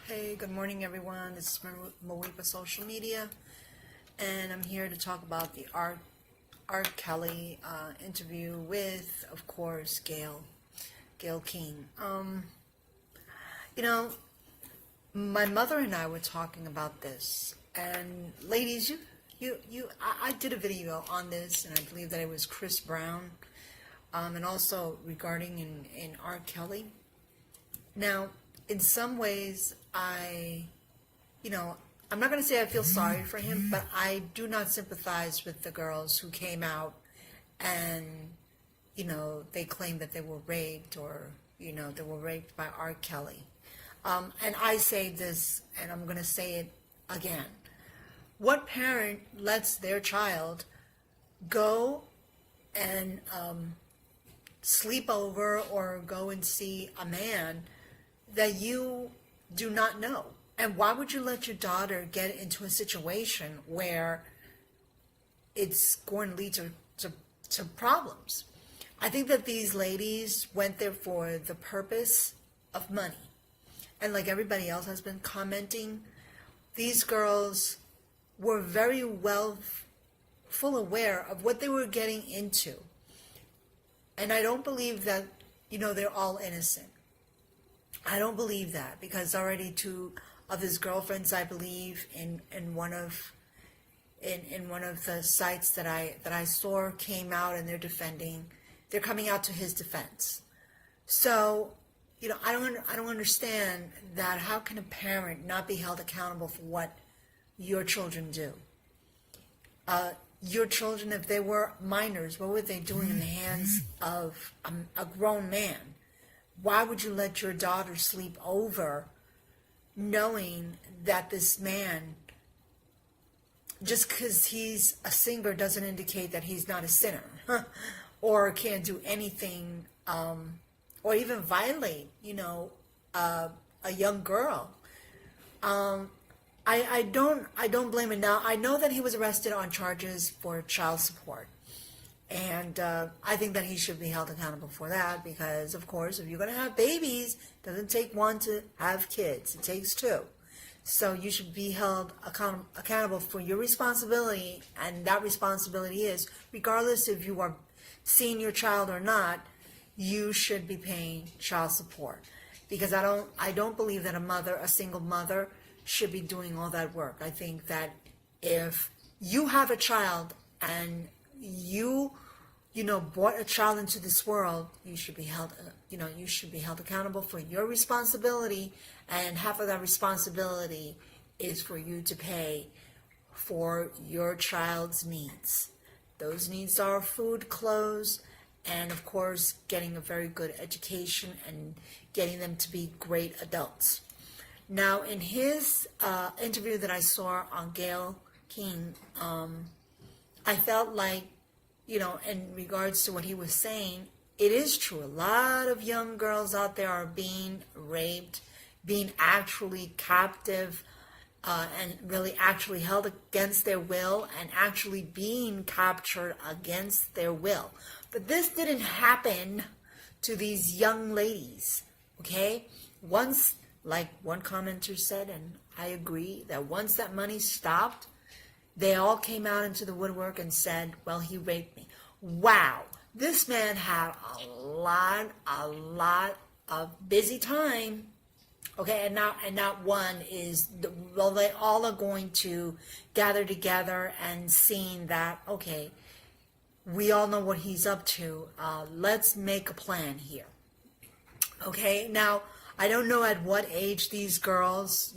Hey, good morning everyone. This is Moepa Social Media, and I'm here to talk about the R.Kelly interview with, of course, Gail King. You know, my mother and I were talking about this, and ladies, I did a video on this, and I believe that it was Chris Brown, and also regarding in R.Kelly. Now, in some ways, I'm not going to say I feel sorry for him, but I do not sympathize with the girls who came out and, they claim that they were raped or, they were raped by R. Kelly. And I say this, and I'm going to say it again. What parent lets their child go and sleep over or go and see a man that you do not know? And why would you let your daughter get into a situation where it's going to lead to problems? I think that these ladies went there for the purpose of money. And like everybody else has been commenting, these girls were very full aware of what they were getting into. And I don't believe that, they're all innocent. I don't believe that, because already two of his girlfriends, I believe, in one of the sites that I saw, came out and they're coming out to his defense. So, I don't understand that. How can a parent not be held accountable for what your children do? Your children, if they were minors, what were they doing in the hands of a grown man? Why would you let your daughter sleep over knowing that this man, just because he's a singer doesn't indicate that he's not a sinner or can't do anything or even violate, a young girl? I don't blame him. Now, I know that he was arrested on charges for child support. And I think that he should be held accountable for that, because, of course, if you're going to have babies, it doesn't take one to have kids. It takes two. So you should be held accountable for your responsibility, and that responsibility is, regardless if you are seeing your child or not, you should be paying child support. Because I don't believe that a single mother, should be doing all that work. I think that if you have a child and you brought a child into this world, you should be held accountable for your responsibility, and half of that responsibility is for you to pay for your child's needs. Those needs are food, clothes, and of course getting a very good education and getting them to be great adults. Now, in his interview that I saw on Gail King, I felt like, in regards to what he was saying, it is true. A lot of young girls out there are being raped, being actually captive, and really actually held against their will, and actually being captured against their will. But this didn't happen to these young ladies, okay? Once, like one commenter said, and I agree, that once that money stopped, they all came out into the woodwork and said, well, he raped me. Wow. This man had a lot of busy time. Okay, and not one is, well, they all are going to gather together and seeing that, okay, we all know what he's up to. Let's make a plan here. Okay, now, I don't know at what age these girls,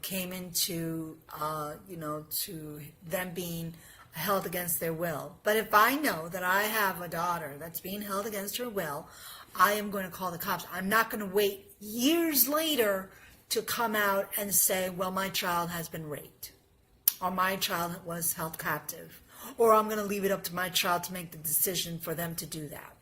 came into, to them being held against their will. But if I know that I have a daughter that's being held against her will, I am going to call the cops. I'm not going to wait years later to come out and say, well, my child has been raped, or my child was held captive, or I'm going to leave it up to my child to make the decision for them to do that.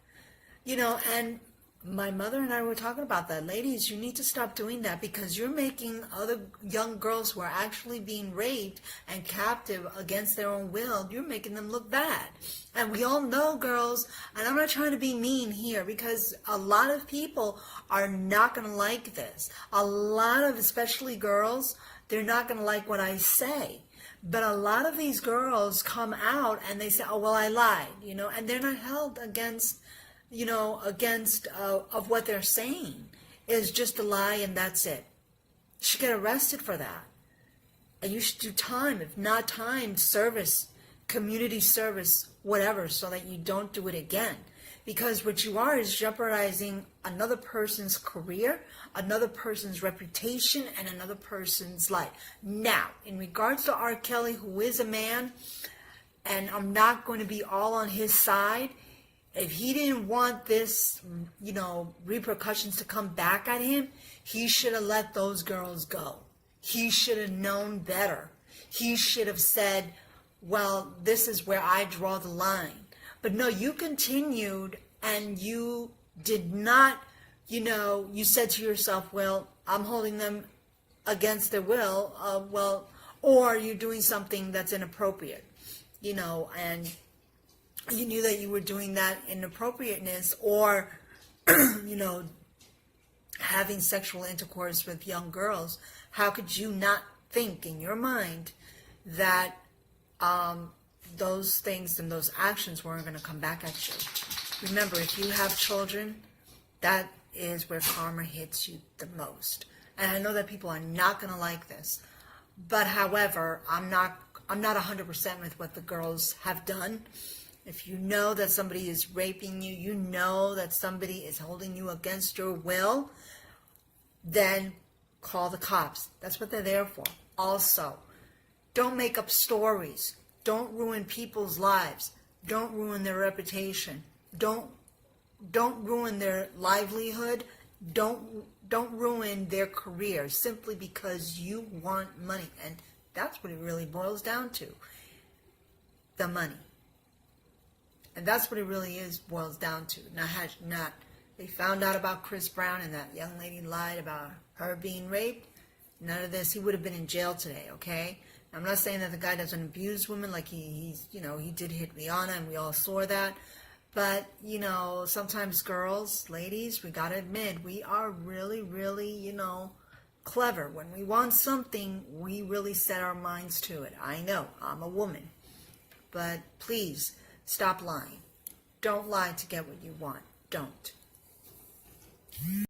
And my mother and I were talking about that. Ladies, you need to stop doing that, because you're making other young girls who are actually being raped and captive against their own will, you're making them look bad. And we all know, girls, and I'm not trying to be mean here, because a lot of people are not going to like this. A lot of, especially girls, they're not going to like what I say. But a lot of these girls come out and they say, oh, well, I lied, and they're not held against of what they're saying. Is just a lie, and that's it. You should get arrested for that. And you should do time, if not time, service, community service, whatever, so that you don't do it again. Because what you are is jeopardizing another person's career, another person's reputation, and another person's life. Now, in regards to R. Kelly, who is a man, and I'm not going to be all on his side, if he didn't want this, repercussions to come back at him, he should have let those girls go. He should have known better. He should have said, well, this is where I draw the line. But no, you continued, and you did not, you said to yourself, well, I'm holding them against their will, or you're doing something that's inappropriate, and you knew that you were doing that inappropriateness, or, having sexual intercourse with young girls. How could you not think in your mind that those things and those actions weren't going to come back at you? Remember, if you have children, that is where karma hits you the most. And I know that people are not going to like this, but however, I'm not 100% with what the girls have done. If you know that somebody is raping you, you know that somebody is holding you against your will, then call the cops. That's what they're there for. Also, don't make up stories. Don't ruin people's lives. Don't ruin their reputation. Don't ruin their livelihood. Don't ruin their career simply because you want money. And that's what it really boils down to. The money. And that's what it really boils down to. Not they found out about Chris Brown and that young lady lied about her being raped. None of this. He would have been in jail today, okay? I'm not saying that the guy doesn't abuse women, like he did hit Rihanna, and we all saw that. But, sometimes girls, ladies, we gotta admit, we are really, really, clever. When we want something, we really set our minds to it. I know, I'm a woman. But please, stop lying. Don't lie to get what you want. Don't.